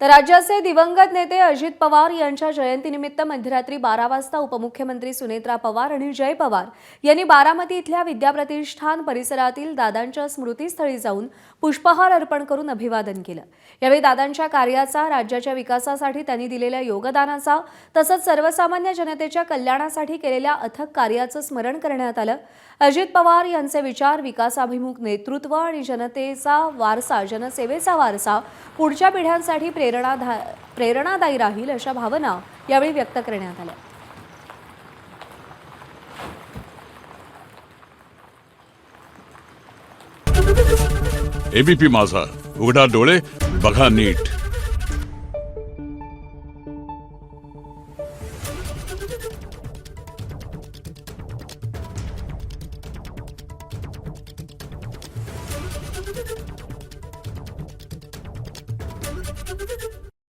तर राज्याचे दिवंगत नेते अजित पवार यांच्या जयंतीनिमित्त मध्यरात्री 12 वाजता उपमुख्यमंत्री सुनेत्रा पवार आणि जय पवार यांनी बारामती इथल्या विद्याप्रतिष्ठान परिसरातील दादांच्या स्मृतीस्थळी जाऊन पुष्पहार अर्पण करून अभिवादन केलं। यावेळी दादांच्या कार्याचा, राज्याच्या विकासासाठी त्यांनी दिलेल्या योगदानाचा तसंच सर्वसामान्य जनतेच्या कल्याणासाठी केलेल्या अथक कार्याचं स्मरण करण्यात आलं। अजित पवार यांचे विचार, विकासाभिमुख नेतृत्व आणि जनतेचा वारसा, जनसेवेचा वारसा पुढच्या पिढ्यांसाठी प्रेरणादायी राहील अशा भावना यावेळी व्यक्त करण्यात आल्या। एबीपी माझा, उघडा डोळे बघा नीट।